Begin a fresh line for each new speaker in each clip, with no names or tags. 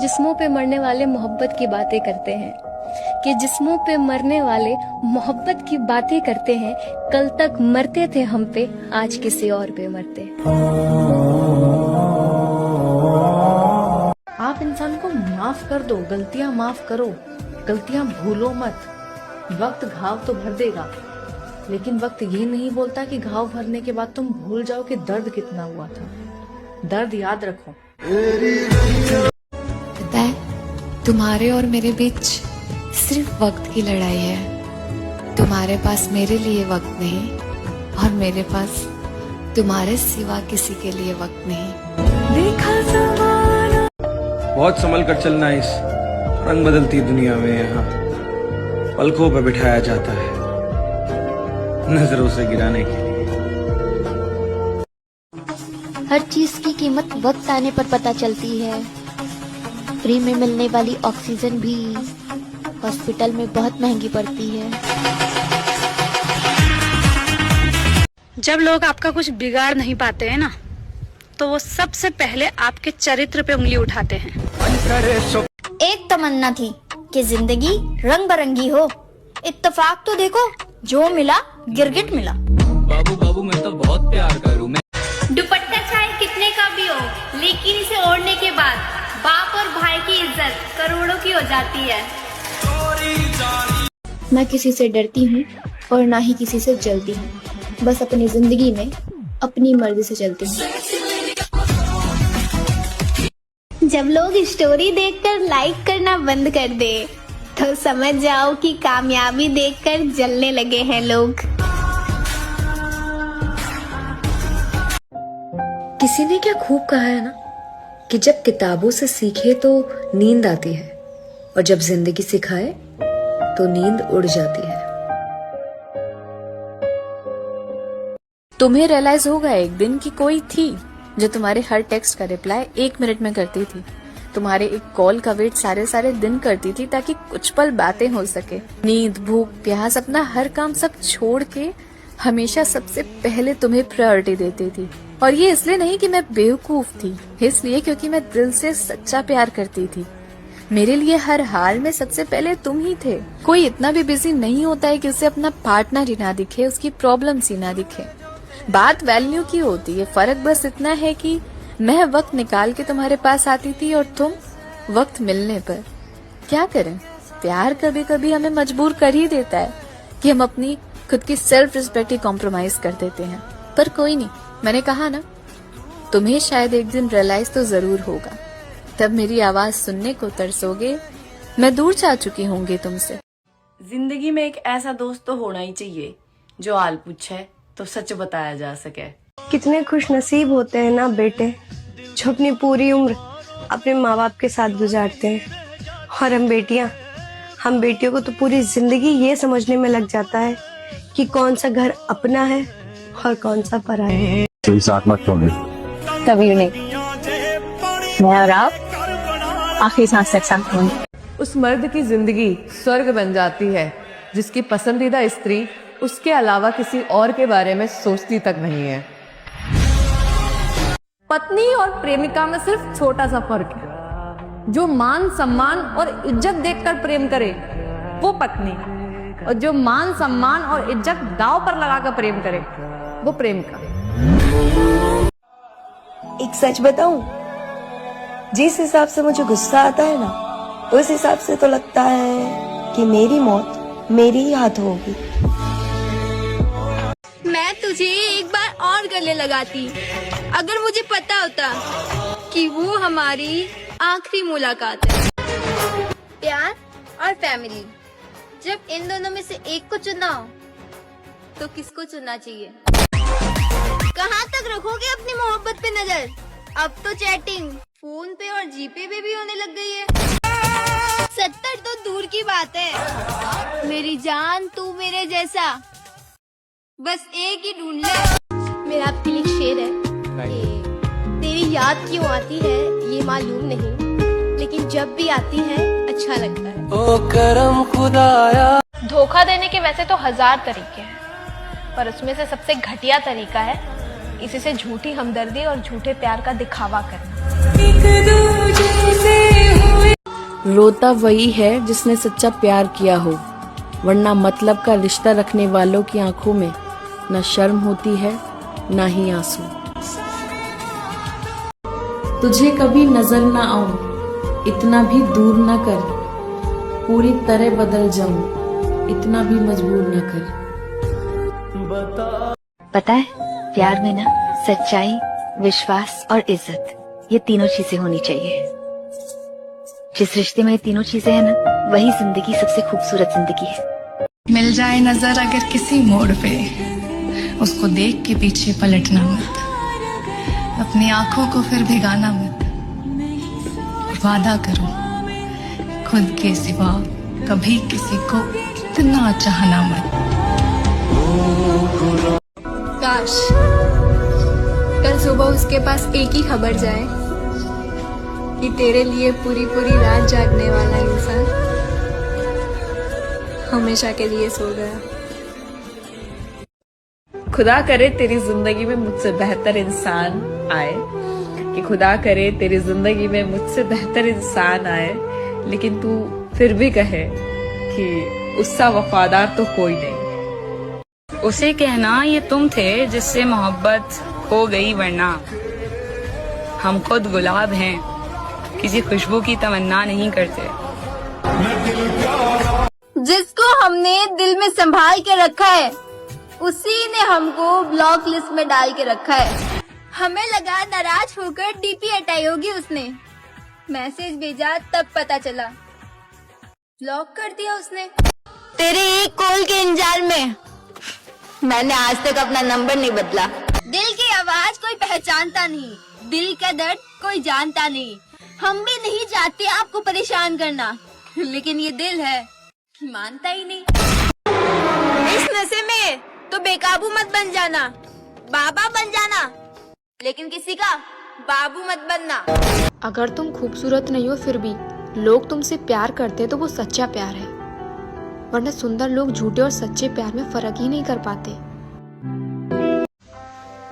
जिस्मों पे मरने वाले मोहब्बत की बातें करते हैं कि जिस्मों पे मरने वाले मोहब्बत की बातें करते हैं। कल तक मरते थे हम पे, आज किसी और पे मरते हैं।
आप इंसान को माफ कर दो, गलतियां माफ करो, गलतियां भूलो मत। वक्त घाव तो भर देगा, लेकिन वक्त ये नहीं बोलता कि घाव भरने के बाद तुम भूल जाओ कि दर्द कितना हुआ था। दर्द याद रखो।
पता है, तुम्हारे और मेरे बीच सिर्फ वक्त की लड़ाई है। तुम्हारे पास मेरे लिए वक्त नहीं और मेरे पास तुम्हारे सिवा किसी के लिए वक्त नहीं। देखा ज़माना,
बहुत संभल कर चलना इस रंग बदलती दुनिया में। यहाँ पलकों पर बिठाया जाता है नजरों से गिराने के लिए।
हर चीज की कीमत वक्त आने पर पता चलती है। फ्री में मिलने वाली ऑक्सीजन भी हॉस्पिटल में बहुत महंगी पड़ती है।
जब लोग आपका कुछ बिगाड़ नहीं पाते हैं ना, तो वो सबसे पहले आपके चरित्र पे उंगली उठाते हैं।
एक तमन्ना थी कि जिंदगी रंग बिरंगी हो। इत्तेफाक तो देखो, जो मिला गिरगिट मिला।
बाबू बाबू मैं तो बहुत प्यार करूँ।
दुपट्टा चाहे कितने का भी हो, लेकिन इसे ओढ़ने के बाद बाप और भाई की इज्जत करोड़ों की हो जाती है।
ना किसी से डरती हूँ और ना ही किसी से जलती हूँ। बस अपनी जिंदगी में अपनी मर्जी से चलती हूँ।
जब लोग स्टोरी देखकर लाइक करना बंद कर दे, तो समझ जाओ कि कामयाबी देखकर जलने लगे हैं लोग।
किसी ने क्या खूब कहा है ना कि जब किताबों से सीखे तो नींद आती है, और जब जिंदगी सिखाए तो नींद उड़ जाती है। तुम्हें रियलाइज होगा एक दिन कि कोई थी जो तुम्हारे हर टेक्स्ट का रिप्लाई 1 मिनट में करती थी, तुम्हारे एक कॉल का वेट सारे दिन करती थी ताकि कुछ पल बातें हो सके। नींद, भूख, प्यास, अपना हर काम सब छोड़ के हमेशा सबसे पहले तुम्हें प्रायोरिटी देती थी। और ये इसलिए नहीं कि मैं बेवकूफ थी, इसलिए क्योंकि मैं दिल से सच्चा प्यार करती थी। मेरे लिए हर हाल में सबसे पहले तुम ही थे। कोई इतना भी बिजी नहीं होता है कि उसे अपना पार्टनर ही ना दिखे, उसकी प्रॉब्लम्स ही ना दिखे। बात वैल्यू की होती है, फर्क बस इतना है कि मैं वक्त निकाल के तुम्हारे पास आती थी और तुम वक्त मिलने पर। क्या करें, प्यार कभी कभी हमें मजबूर कर ही देता है कि हम अपनी खुद की सेल्फ रिस्पेक्ट ही कॉम्प्रोमाइज कर देते हैं। पर कोई नहीं, मैंने कहा ना, तुम्हें शायद एक दिन रियलाइज तो जरूर होगा। तब मेरी आवाज सुनने को तरसोगे। मैं दूर जा चुकी होंगी तुमसे।
जिंदगी में एक ऐसा दोस्त तो होना ही चाहिए जो आल पूछे तो सच बताया जा सके।
कितने खुश नसीब होते हैं ना बेटे, जो अपनी पूरी उम्र अपने माँ बाप के साथ गुजारते हैं। और हम बेटियों को तो पूरी जिंदगी ये समझने में लग जाता है कि कौन सा घर अपना है और कौन सा पराया है।
साथ मत छोड़ो।
कभी नहीं, मैं और आप आखिरी सांस तक साथ होंगे।
उस मर्द की जिंदगी स्वर्ग बन जाती है जिसकी पसंदीदा स्त्री उसके अलावा किसी और के बारे में सोचती तक नहीं है। पत्नी और प्रेमिका में सिर्फ छोटा सा फर्क है। जो मान सम्मान और इज्जत देखकर प्रेम करे वो पत्नी, और जो मान सम्मान और इज्जत दांव पर लगाकर प्रेम करे वो प्रेमिका।
एक सच बताऊं, जिस हिसाब से मुझे गुस्सा आता है ना, उस हिसाब से तो लगता है कि मेरी मौत मेरी ही हाथ होगी।
मैं तुझे एक बार और गले लगाती, अगर मुझे पता होता कि वो हमारी आखिरी मुलाकात है। प्यार और फैमिली, जब इन दोनों में से एक को चुनना हो तो किसको चुनना चाहिए? कहाँ तक रखोगे अपनी मोहब्बत पे नजर? अब तो चैटिंग फोन पे और जीपे पे भी होने लग गई है। 70 तो दूर की बात है, मेरी जान तू मेरे जैसा बस एक ही ढूंढ ले।
मेरा आपके लिए शेर है कि तेरी याद क्यों आती है ये मालूम नहीं, लेकिन जब भी आती है अच्छा लगता है।
ओ करम खुदाया।
धोखा देने के वैसे तो 1000 तरीके हैं, पर उसमें से सबसे घटिया तरीका है इसी से झूठी हमदर्दी और झूठे प्यार का दिखावा करना। एक दूजे से
रोता वही है जिसने सच्चा प्यार किया हो, वरना मतलब का रिश्ता रखने वालों की आंखों में न शर्म होती है न ही आंसू। तुझे कभी नजर न आऊं, इतना भी दूर न कर, पूरी तरह बदल जाऊं, इतना भी मजबूर न कर।
पता है, प्यार में ना सच्चाई, विश्वास और इज्जत, ये तीनों चीजें होनी चाहिए। जिस रिश्ते में ये तीनों चीजें हैं ना, वही जिंदगी सबसे खूबसूरत जिंदगी है।
मिल जाए नजर अगर किसी मोड़ पे, उसको देख के पीछे पलटना मत, अपनी आंखों को फिर भिगाना मत। वादा करो खुद के सिवा कभी किसी को इतना चाहना मत।
काश कल सुबह उसके पास एक ही खबर जाए कि तेरे लिए पूरी पूरी रात जागने वाला इंसान हमेशा के लिए सो गया।
खुदा करे तेरी जिंदगी में मुझसे बेहतर इंसान आए, कि खुदा करे तेरी जिंदगी में मुझसे बेहतर इंसान आए, लेकिन तू फिर भी कहे कि उससा वफादार तो कोई नहीं।
उसे कहना ये तुम थे जिससे मोहब्बत हो गई, वरना हम खुद गुलाब हैं, किसी खुशबू की तमन्ना नहीं करते।
जिसको हमने दिल में संभाल के रखा है, उसी ने हमको ब्लॉक लिस्ट में डाल के रखा है। हमें लगा नाराज होकर डीपी हटाई होगी उसने, मैसेज भेजा तब पता चला ब्लॉक कर दिया उसने। तेरे एक कॉल के इंतजार में मैंने आज तक अपना नंबर नहीं बदला। दिल की आवाज कोई पहचानता नहीं, दिल का दर्द कोई जानता नहीं। हम भी नहीं चाहते आपको परेशान करना, लेकिन ये दिल है मानता ही नहीं। इस नशे में तो बेकाबू मत बन जाना, बाबा बन जाना, लेकिन किसी का बाबू मत बनना।
अगर तुम खूबसूरत नहीं हो फिर भी लोग तुमसे प्यार करते हैं तो वो सच्चा प्यार है, वरना सुंदर लोग झूठे और सच्चे प्यार में फर्क ही नहीं कर पाते।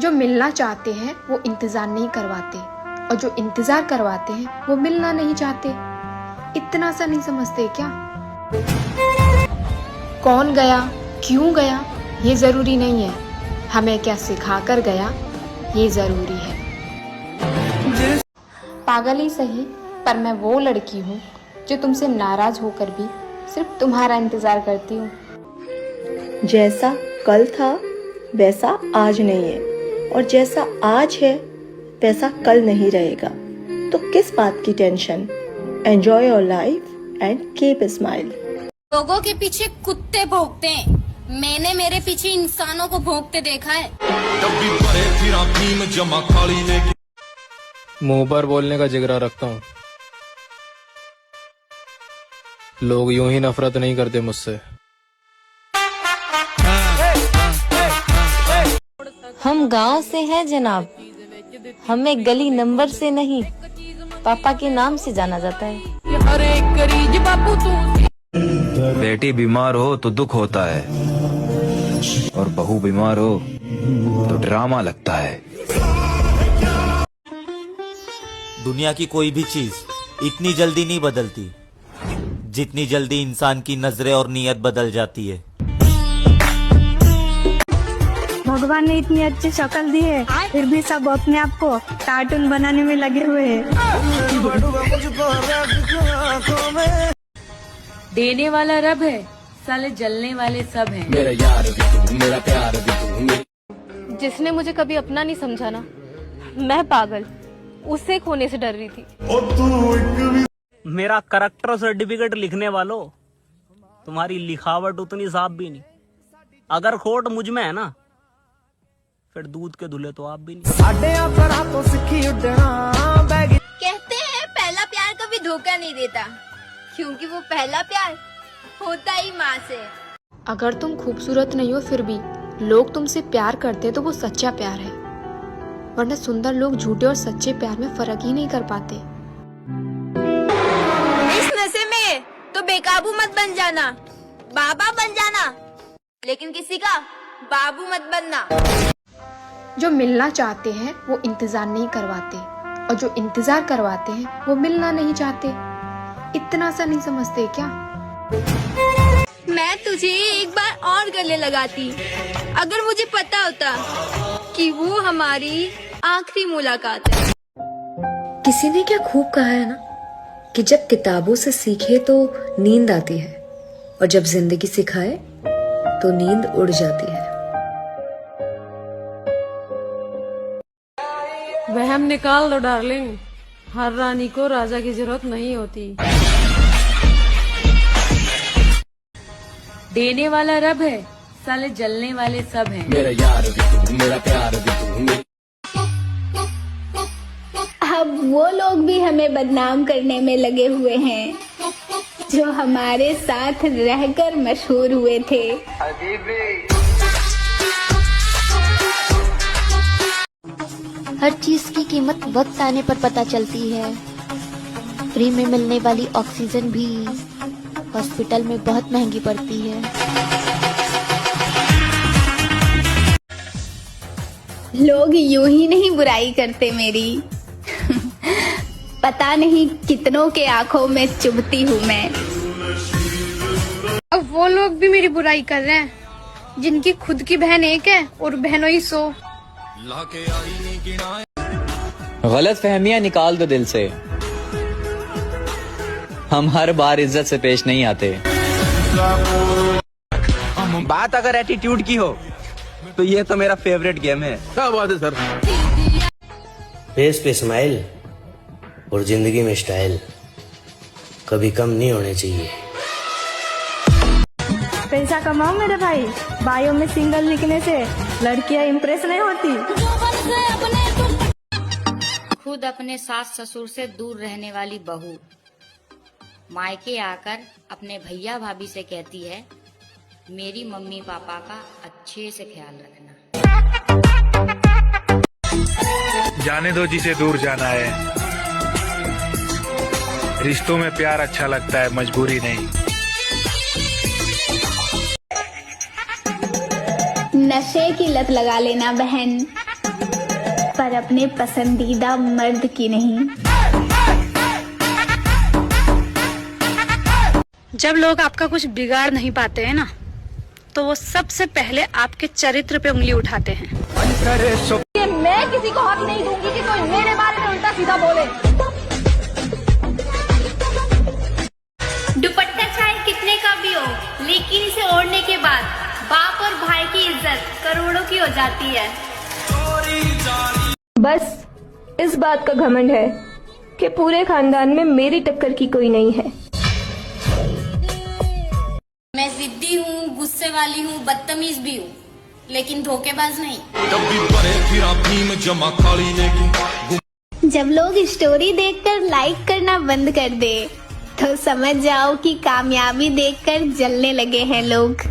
जो मिलना चाहते हैं वो इंतजार नहीं करवाते, और जो इंतजार करवाते हैं वो मिलना नहीं चाहते। इतना सा नहीं समझते क्या? कौन गया, क्यों गया, ये जरूरी नहीं है, हमें क्या सिखा कर गया ये जरूरी है। पागल ही सही, पर मैं वो लड़की हूँ जो तुमसे नाराज होकर भी सिर्फ तुम्हारा इंतजार करती हूँ।
जैसा कल था वैसा आज नहीं है, और जैसा आज है वैसा कल नहीं रहेगा, तो किस बात की tension. Enjoy your life and keep smile.
लोगों के पीछे कुत्ते भौंकते हैं, मैंने मेरे पीछे इंसानों को भौंकते देखा है।
मुंह पर बोलने का जिगरा रखता हूँ, लोग यूं ही नफरत नहीं करते मुझसे।
हम गांव से हैं जनाब, हमें गली नंबर से नहीं पापा के नाम से जाना जाता है।
बेटी बीमार हो तो दुख होता है, और बहू बीमार हो तो ड्रामा लगता है।
दुनिया की कोई भी चीज इतनी जल्दी नहीं बदलती जितनी जल्दी इंसान की नजरें और नीयत बदल जाती है।
भगवान ने इतनी अच्छी शक्ल दी है, फिर भी सब अपने आप को कार्टून बनाने में लगे हुए हैं।
देने वाला रब है, साले जलने वाले सब हैं।
मेरा यार भी तू, मेरा प्यार भी तू।
जिसने मुझे कभी अपना नहीं समझा ना, मैं पागल उसे खोने से डर रही थी।
मेरा करेक्टर सर्टिफिकेट लिखने वालों, तुम्हारी लिखावट उतनी साफ भी नहीं। अगर खोट मुझ में है ना, फिर दूध के धुले तो आप भी नहीं।
कहते हैं पहला प्यार कभी धोखा नहीं देता, क्योंकि वो पहला प्यार होता ही माँ से।
अगर तुम खूबसूरत नहीं हो फिर भी लोग तुमसे प्यार करते हैं तो वो सच्चा प्यार है, वरना सुंदर लोग झूठे और सच्चे प्यार में फर्क ही नहीं कर पाते।
इस नशे में तो बेकाबू मत बन जाना, बाबा बन जाना, लेकिन किसी का बाबू मत बनना।
जो मिलना चाहते हैं वो इंतजार नहीं करवाते, और जो इंतजार करवाते हैं वो मिलना नहीं चाहते। इतना सा नहीं समझते क्या?
मैं तुझे एक बार और गले लगाती अगर मुझे पता होता कि वो हमारी आखिरी मुलाकात है।
किसी ने क्या खूब कहा है ना कि जब किताबों से सीखे तो नींद आती है और जब जिंदगी सिखाए तो नींद उड़ जाती है।
वहम निकाल दो डार्लिंग, हर रानी को राजा की जरूरत नहीं होती।
देने वाला रब है, साले जलने वाले सब हैं।
मेरा यार भी तू, मेरा प्यार भी तू।
अब वो लोग भी हमें बदनाम करने में लगे हुए हैं जो हमारे साथ रहकर मशहूर हुए थे।
हर चीज की कीमत वक्त आने पर पता चलती है। फ्री में मिलने वाली ऑक्सीजन भी हॉस्पिटल में बहुत महंगी पड़ती है।
लोग यूं ही नहीं बुराई करते मेरी पता नहीं कितनों के आंखों में चुभती हूँ मैं।
अब वो लोग भी मेरी बुराई कर रहे हैं जिनकी खुद की बहन एक है और बहनों ही 100।
गलत फहमियां निकाल दो दिल से, हम हर बार इज्जत से पेश नहीं आते।
बात अगर एटीट्यूड की हो तो ये तो मेरा फेवरेट गेम है। क्या बात है सर।
फेस पे स्माइल और जिंदगी में स्टाइल कभी कम नहीं होने चाहिए।
पैसा कमाओ मेरे भाई, बायो में सिंगल लिखने से लड़कियां इम्प्रेस नहीं होती।
खुद अपने सास ससुर से दूर रहने वाली बहू मायके आकर अपने भैया भाभी से कहती है, मेरी मम्मी पापा का अच्छे से ख्याल रखना।
जाने दो जिसे दूर जाना है, रिश्तों में प्यार अच्छा लगता है, मजबूरी नहीं।
नशे की लत लगा लेना बहन, पर अपने पसंदीदा मर्द की नहीं।
जब लोग आपका कुछ बिगाड़ नहीं पाते हैं ना, तो वो सबसे पहले आपके चरित्र पे उंगली उठाते हैं।
मैं किसी को हक नहीं दूंगी कि कोई मेरे बारे में उल्टा सीधा बोले।
दुपट्टा चाहे कितने का भी हो, लेकिन इसे ओढ़ने के बाद बाप और भाई की इज्जत करोड़ों की हो जाती है।
बस इस बात का घमंड है कि पूरे खानदान में मेरी टक्कर की कोई नहीं है।
मैं जिद्दी हूँ, गुस्से वाली हूँ, बदतमीज भी हूँ, लेकिन धोखेबाज नहीं।
जब लोग स्टोरी देखकर लाइक करना बंद कर दे तो समझ जाओ कि कामयाबी देखकर जलने लगे हैं लोग।